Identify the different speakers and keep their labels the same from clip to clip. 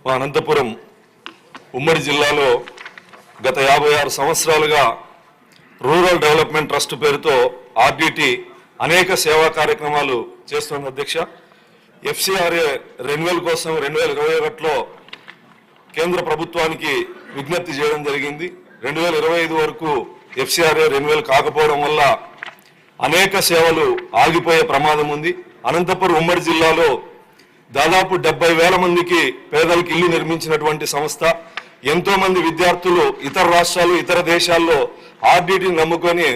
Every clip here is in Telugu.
Speaker 1: మా అనంతపురం ఉమ్మడి జిల్లాలో గత 56 సంవత్సరాలుగా రూరల్ డెవలప్మెంట్ ట్రస్ట్ పేరుతో ఆర్డిటి అనేక సేవా కార్యక్రమాలు చేస్తున్న అధ్యక్ష. ఎఫ్సిఆర్ఏ రెన్యువల్ కోసం 2021లో కేంద్ర ప్రభుత్వానికి విజ్ఞప్తి చేయడం జరిగింది. 2025 వరకు ఎఫ్సిఆర్ఏ రెన్యువల్ కాకపోవడం వల్ల అనేక సేవలు ఆగిపోయే ప్రమాదం ఉంది. అనంతపురం ఉమ్మడి జిల్లాలో దాదాపు 70,000 మందికి పేదలకు ఇల్లు నిర్మించినటువంటి సంస్థ. ఎంతో మంది విద్యార్థులు ఇతర రాష్ట్రాలు ఇతర దేశాల్లో ఆర్డిటిని నమ్ముకొని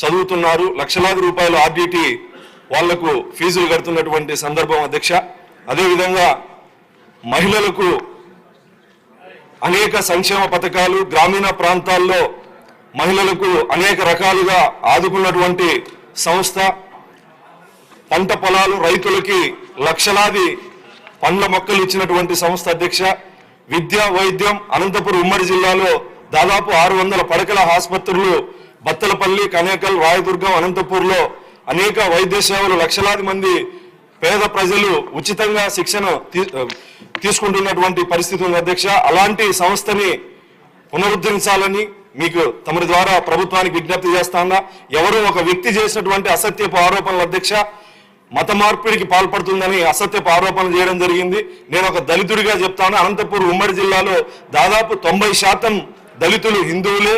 Speaker 1: చదువుతున్నారు. లక్షలాది రూపాయలు ఆర్డిటి వాళ్లకు ఫీజులు కడుతున్నటువంటి సందర్భం అధ్యక్ష. అదేవిధంగా మహిళలకు అనేక సంక్షేమ పథకాలు గ్రామీణ ప్రాంతాల్లో మహిళలకు అనేక రకాలుగా ఆదుకున్నటువంటి సంస్థ. పంట పొలాలు రైతులకి లక్షలాది పండ్ల మొక్కలు ఇచ్చినటువంటి సంస్థ అధ్యక్ష. విద్య వైద్యం అనంతపురం ఉమ్మడి జిల్లాలో దాదాపు 600 పడకల ఆసుపత్రులు బత్తలపల్లి కనేకల్ రాయదుర్గం అనంతపూర్లో అనేక వైద్య సేవలు లక్షలాది మంది పేద ప్రజలు ఉచితంగా శిక్షణ తీసుకుంటున్నటువంటి పరిస్థితి ఉంది అధ్యక్ష. అలాంటి సంస్థని పునరుద్ధరించాలని మీకు తమరి ద్వారా ప్రభుత్వానికి విజ్ఞప్తి చేస్తానా. ఎవరో ఒక వ్యక్తి చేసినటువంటి అసత్యపు ఆరోపణలు అధ్యక్ష మత మార్పిడికి పాల్పడుతుందని అసత్యపు ఆరోపణలు చేయడం జరిగింది. నేను ఒక దళితుడిగా చెప్తాను, అనంతపురం ఉమ్మడి జిల్లాలో దాదాపు 90% దళితులు హిందువులే.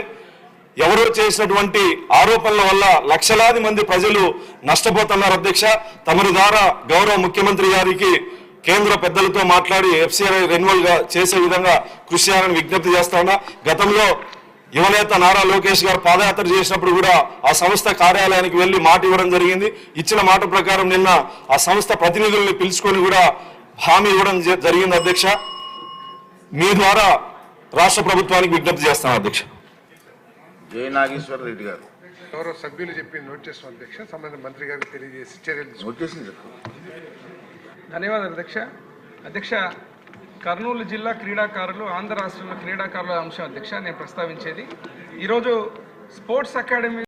Speaker 1: ఎవరో చేసినటువంటి ఆరోపణల వల్ల లక్షలాది మంది ప్రజలు నష్టపోతున్నారు అధ్యక్ష. తమరి ద్వారా గౌరవ ముఖ్యమంత్రి గారికి కేంద్ర పెద్దలతో మాట్లాడి ఎఫ్సిఆర్ఐ రెన్యువల్ గా చేసే విధంగా కృషి చేయాలని విజ్ఞప్తి చేస్తానా. గతంలో యువనేత నారా లోకేష్ గారు పాదయాత్ర చేసినప్పుడు కూడా ఆ సంస్థ కార్యాలయానికి వెళ్లి మాట ఇవ్వడం జరిగింది. ఇచ్చిన మాట ప్రకారం నిన్న ఆ సంస్థ ప్రతినిధుల్ని పిలుచుకొని కూడా హామీ ఇవ్వడం జరిగింది అధ్యక్ష. మీ ద్వారా రాష్ట్ర ప్రభుత్వానికి విజ్ఞప్తి చేస్తాను అధ్యక్ష.
Speaker 2: జై నాగేశ్వర రెడ్డి గారు
Speaker 3: గౌరవ సభ్యులు చెప్పి నోట్ చేస్తాం అధ్యక్ష. సంబంధిత మంత్రి గారికి తెలియజేసి చర్యలు
Speaker 2: నోట్ చేసి చెప్పు.
Speaker 4: ధన్యవాదాలు అధ్యక్ష. అధ్యక్ష, కర్నూలు జిల్లా క్రీడాకారులు ఆంధ్ర రాష్ట్రంలో క్రీడాకారుల అంశం అధ్యక్ష నేను ప్రస్తావించేది. ఈరోజు స్పోర్ట్స్ అకాడమీ